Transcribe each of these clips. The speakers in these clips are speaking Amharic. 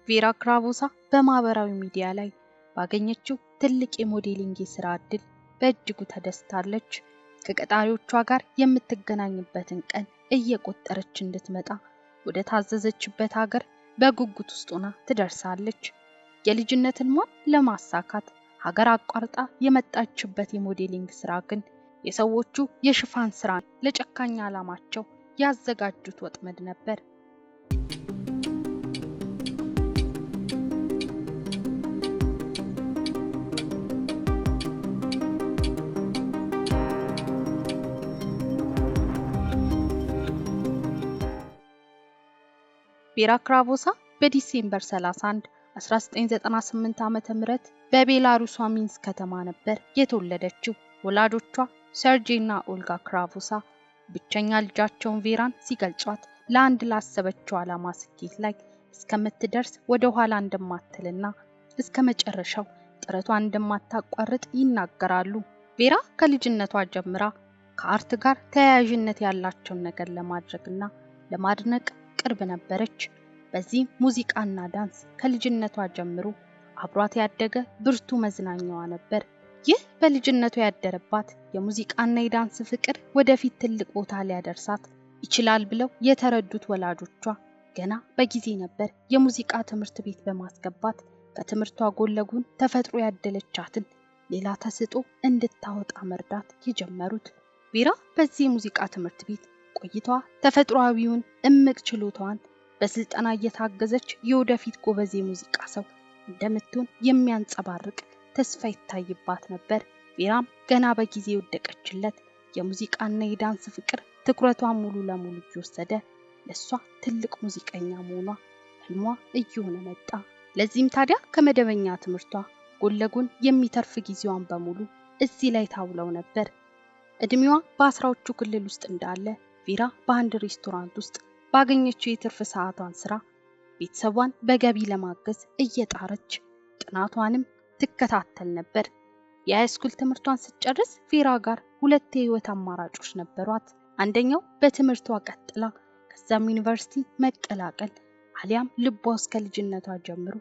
ቬራ ክራቮሳ በማህበራዊ ሚዲያ ላይ ባገኘችው ትልቅ የሞዴሊንግ ስራ እድል በእጅጉ ተደስታለች። ከቀጣሪዎቿ ጋር የምትገናኝበትን ቀን እየቆጠረች እንድትመጣ ወደ ታዘዘችበት ሀገር በጉጉት ውስጥ ሆና ትደርሳለች። የልጅነት ህልሟን ለማሳካት ሀገር አቋርጣ የመጣችበት የሞዴሊንግ ስራ ግን የሰዎቹ የሽፋን ስራ ለጨካኝ ዓላማቸው ያዘጋጁት ወጥመድ ነበር። ቬራ ክራቮሳ በዲሴምበር 31 1998 ዓ.ም በቤላሩሷ ሚንስክ ከተማ ነበር የተወለደችው። ወላጆቿ ሰርጄይና ኦልጋ ክራቮሳ ብቸኛ ልጃቸውን ቬራን ሲገልጿት ለአንድ ላሰበችው ዓላማ ስኬት ላይ እስከምትደርስ ወደ ኋላ እንደማትልና እስከ መጨረሻው ጥረቷን እንደማታቋርጥ ይናገራሉ። ቬራ ከልጅነቷ ጀምራ ከአርት ጋር ተያያዥነት ያላቸውን ነገር ለማድረግና ለማድነቅ ቅርብ ነበረች። በዚህ ሙዚቃና ዳንስ ከልጅነቷ ጀምሮ አብሯት ያደገ ብርቱ መዝናኛዋ ነበር። ይህ በልጅነቷ ያደረባት የሙዚቃና የዳንስ ፍቅር ወደፊት ትልቅ ቦታ ሊያደርሳት ይችላል ብለው የተረዱት ወላጆቿ ገና በጊዜ ነበር የሙዚቃ ትምህርት ቤት በማስገባት ከትምህርቷ ጎን ለጎን ተፈጥሮ ያደለቻትን ሌላ ተሰጥኦ እንድታወጣ መርዳት የጀመሩት። ቬራ በዚህ የሙዚቃ ትምህርት ቤት ቆይቷ ተፈጥሯዊውን እምቅ ችሎታዋን በስልጠና እየታገዘች የወደፊት ጎበዝ የሙዚቃ ሰው እንደምትሆን የሚያንጸባርቅ ተስፋ ይታይባት ነበር። ቬራም ገና በጊዜ ወደቀችለት የሙዚቃና የዳንስ ፍቅር ትኩረቷን ሙሉ ለሙሉ እየወሰደ ለሷ ትልቅ ሙዚቀኛ መሆኗ ህልሟ እየሆነ መጣ። ለዚህም ታዲያ ከመደበኛ ትምህርቷ ጎን ለጎን የሚተርፍ ጊዜዋን በሙሉ እዚህ ላይ ታውለው ነበር። እድሜዋ በአስራዎቹ ክልል ውስጥ እንዳለ ቬራ በአንድ ሬስቶራንት ውስጥ ባገኘችው የትርፍ ሰዓቷን ስራ ቤተሰቧን በገቢ ለማገዝ እየጣረች ጥናቷንም ትከታተል ነበር። የሃይስኩል ትምህርቷን ስትጨርስ ቬራ ጋር ሁለት የህይወት አማራጮች ነበሯት። አንደኛው በትምህርቷ ቀጥላ ከዛም ዩኒቨርሲቲ መቀላቀል፣ አሊያም ልቧ እስከ ልጅነቷ ጀምሮ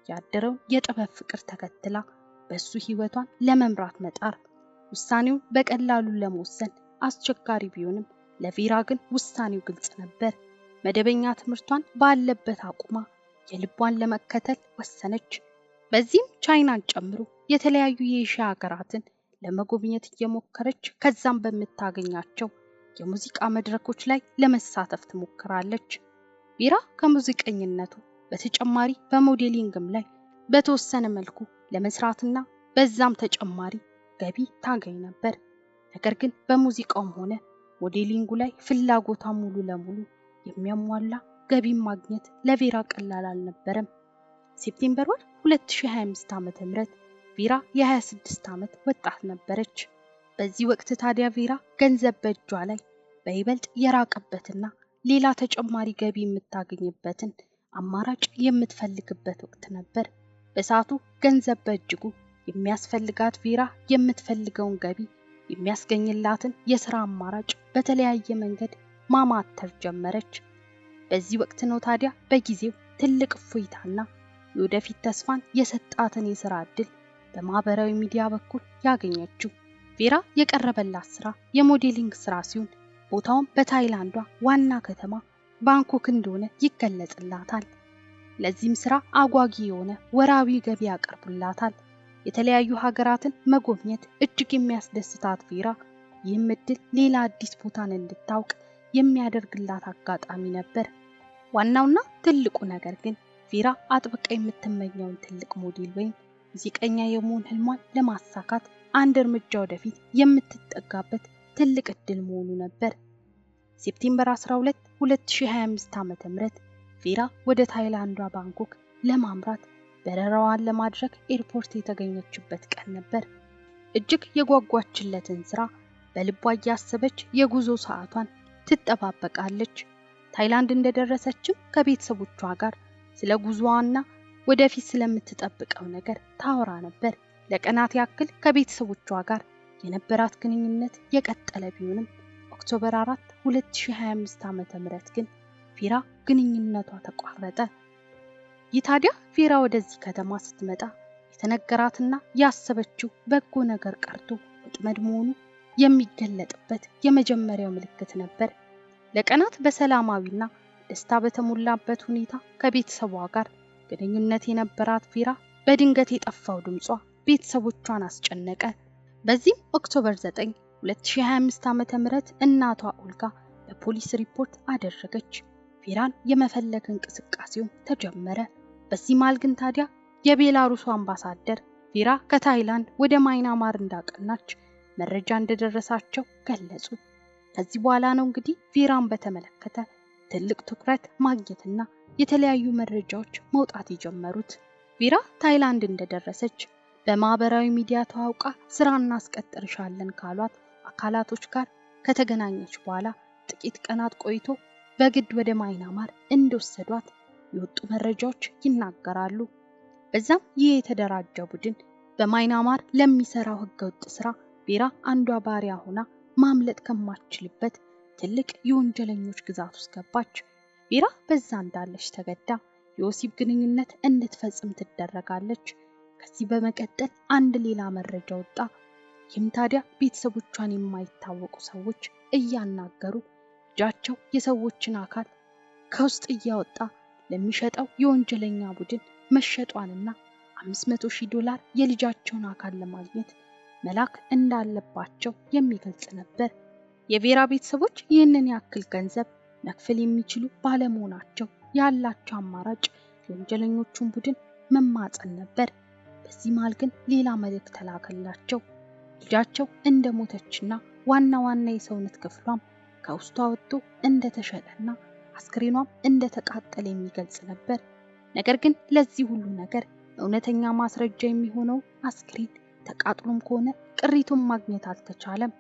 ያደረው የጥበብ ፍቅር ተከትላ በሱ ህይወቷን ለመምራት መጣር። ውሳኔውን በቀላሉ ለመወሰን አስቸጋሪ ቢሆንም ለቬራ ግን ውሳኔው ግልጽ ነበር። መደበኛ ትምህርቷን ባለበት አቁማ የልቧን ለመከተል ወሰነች። በዚህም ቻይናን ጨምሮ የተለያዩ የኤሽያ ሀገራትን ለመጎብኘት እየሞከረች ከዛም በምታገኛቸው የሙዚቃ መድረኮች ላይ ለመሳተፍ ትሞክራለች። ቬራ ከሙዚቀኝነቱ በተጨማሪ በሞዴሊንግም ላይ በተወሰነ መልኩ ለመስራትና በዛም ተጨማሪ ገቢ ታገኝ ነበር። ነገር ግን በሙዚቃውም ሆነ ሞዴሊንጉ ላይ ፍላጎቷ ሙሉ ለሙሉ የሚያሟላ ገቢ ማግኘት ለቬራ ቀላል አልነበረም። ሴፕቴምበር 2025 ዓ.ም ቬራ የ26 ዓመት ወጣት ነበረች። በዚህ ወቅት ታዲያ ቬራ ገንዘብ በእጇ ላይ በይበልጥ የራቀበትና ሌላ ተጨማሪ ገቢ የምታገኝበትን አማራጭ የምትፈልግበት ወቅት ነበር። በሰዓቱ ገንዘብ በእጅጉ የሚያስፈልጋት ቬራ የምትፈልገውን ገቢ የሚያስገኝላትን የሥራ አማራጭ በተለያየ መንገድ ማማተር ጀመረች። በዚህ ወቅት ነው ታዲያ በጊዜው ትልቅ እፎይታና የወደፊት ተስፋን የሰጣትን የሥራ እድል በማህበራዊ ሚዲያ በኩል ያገኘችው። ቬራ የቀረበላት ስራ የሞዴሊንግ ስራ ሲሆን ቦታውን በታይላንዷ ዋና ከተማ ባንኮክ እንደሆነ ይገለጽላታል። ለዚህም ስራ አጓጊ የሆነ ወራዊ ገቢ ያቀርቡላታል። የተለያዩ ሀገራትን መጎብኘት እጅግ የሚያስደስታት ቬራ ይህም እድል ሌላ አዲስ ቦታን እንድታውቅ የሚያደርግላት አጋጣሚ ነበር። ዋናውና ትልቁ ነገር ግን ቬራ አጥብቃ የምትመኘውን ትልቅ ሞዴል ወይም ሙዚቀኛ የመሆን ህልሟን ለማሳካት አንድ እርምጃ ወደፊት የምትጠጋበት ትልቅ እድል መሆኑ ነበር። ሴፕቴምበር 12 2025 ዓ.ም ቬራ ወደ ታይላንዷ ባንኮክ ለማምራት በረራዋን ለማድረግ ኤርፖርት የተገኘችበት ቀን ነበር። እጅግ የጓጓችለትን ስራ በልቧ እያሰበች የጉዞ ሰዓቷን ትጠባበቃለች። ታይላንድ እንደደረሰችም ከቤተሰቦቿ ጋር ስለ ጉዞዋና ወደፊት ስለምትጠብቀው ነገር ታወራ ነበር። ለቀናት ያክል ከቤተሰቦቿ ጋር የነበራት ግንኙነት የቀጠለ ቢሆንም ኦክቶበር 4 2025 ዓ.ም ግን ቬራ ግንኙነቷ ተቋረጠ። ይህ ታዲያ ቬራ ወደዚህ ከተማ ስትመጣ የተነገራትና ያሰበችው በጎ ነገር ቀርቶ ወጥመድ መሆኑ የሚገለጥበት የመጀመሪያው ምልክት ነበር። ለቀናት በሰላማዊና ደስታ በተሞላበት ሁኔታ ከቤተሰቧ ጋር ግንኙነት የነበራት ቬራ በድንገት የጠፋው ድምጿ ቤተሰቦቿን አስጨነቀ። በዚህም ኦክቶበር 9 2025 ዓ.ም እናቷ ኦልጋ ለፖሊስ ሪፖርት አደረገች። ቬራን የመፈለግ እንቅስቃሴው ተጀመረ። በዚህ መሃል ግን ታዲያ የቤላሩስ አምባሳደር ቬራ ከታይላንድ ወደ ማይናማር እንዳቀናች መረጃ እንደደረሳቸው ገለጹ። ከዚህ በኋላ ነው እንግዲህ ቬራን በተመለከተ ትልቅ ትኩረት ማግኘትና የተለያዩ መረጃዎች መውጣት የጀመሩት። ቬራ ታይላንድ እንደደረሰች በማህበራዊ ሚዲያ ተዋውቃ ስራ እናስቀጥርሻለን ካሏት አካላቶች ጋር ከተገናኘች በኋላ ጥቂት ቀናት ቆይቶ በግድ ወደ ማይናማር እንደወሰዷት የወጡ መረጃዎች ይናገራሉ። በዛም ይህ የተደራጀ ቡድን በማይናማር ለሚሰራው ህገወጥ ስራ ቬራ አንዷ ባሪያ ሆና ማምለጥ ከማትችልበት ትልቅ የወንጀለኞች ግዛት ውስጥ ገባች። ቬራ በዛ እንዳለች ተገዳ የወሲብ ግንኙነት እንድትፈጽም ትደረጋለች። ከዚህ በመቀጠል አንድ ሌላ መረጃ ወጣ። ይህም ታዲያ ቤተሰቦቿን የማይታወቁ ሰዎች እያናገሩ ልጃቸው የሰዎችን አካል ከውስጥ እያወጣ ለሚሸጠው የወንጀለኛ ቡድን መሸጧንና $500,000 የልጃቸውን አካል ለማግኘት መላክ እንዳለባቸው የሚገልጽ ነበር። የቬራ ቤተሰቦች ይህንን ያክል ገንዘብ መክፈል የሚችሉ ባለመሆናቸው ያላቸው አማራጭ የወንጀለኞቹን ቡድን መማጸን ነበር። በዚህ መሃል ግን ሌላ መልእክት ተላከላቸው። ልጃቸው እንደሞተችና ዋና የሰውነት ክፍሏም ከውስጧ ወጥቶ እንደተሸጠና አስክሬኗም እንደተቃጠለ የሚገልጽ ነበር። ነገር ግን ለዚህ ሁሉ ነገር እውነተኛ ማስረጃ የሚሆነው አስክሬን ተቃጥሎም ከሆነ ቅሪቱን ማግኘት አልተቻለም።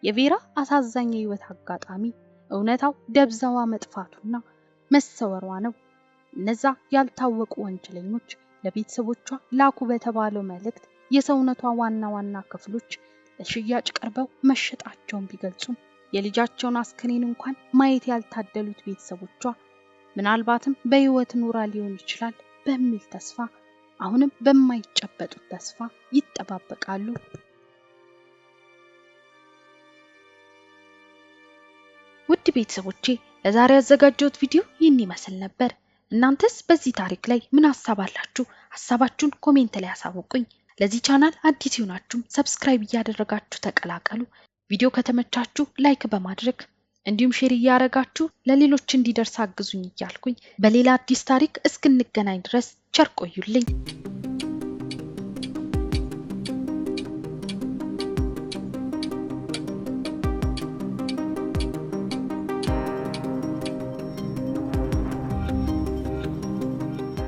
የቬራ አሳዛኝ የህይወት አጋጣሚ እውነታው ደብዛዋ መጥፋቱና መሰወሯ ነው። እነዛ ያልታወቁ ወንጀለኞች ለቤተሰቦቿ ላኩ በተባለው መልእክት የሰውነቷ ዋና ክፍሎች ለሽያጭ ቀርበው መሸጣቸውን ቢገልጹም የልጃቸውን አስክሬን እንኳን ማየት ያልታደሉት ቤተሰቦቿ ምናልባትም በህይወት ኖራ ሊሆን ይችላል በሚል ተስፋ አሁንም በማይጨበጡት ተስፋ ይጠባበቃሉ። ውድ ቤተሰቦቼ ለዛሬ ያዘጋጀሁት ቪዲዮ ይህን ይመስል ነበር። እናንተስ በዚህ ታሪክ ላይ ምን ሐሳብ አላችሁ? ሐሳባችሁን ኮሜንት ላይ አሳውቁኝ። ለዚህ ቻናል አዲስ ሆናችሁ ሰብስክራይብ እያደረጋችሁ ተቀላቀሉ። ቪዲዮ ከተመቻችሁ ላይክ በማድረግ እንዲሁም ሼር እያደረጋችሁ ለሌሎች እንዲደርስ አግዙኝ እያልኩኝ በሌላ አዲስ ታሪክ እስክንገናኝ ድረስ ቸር ቆዩልኝ።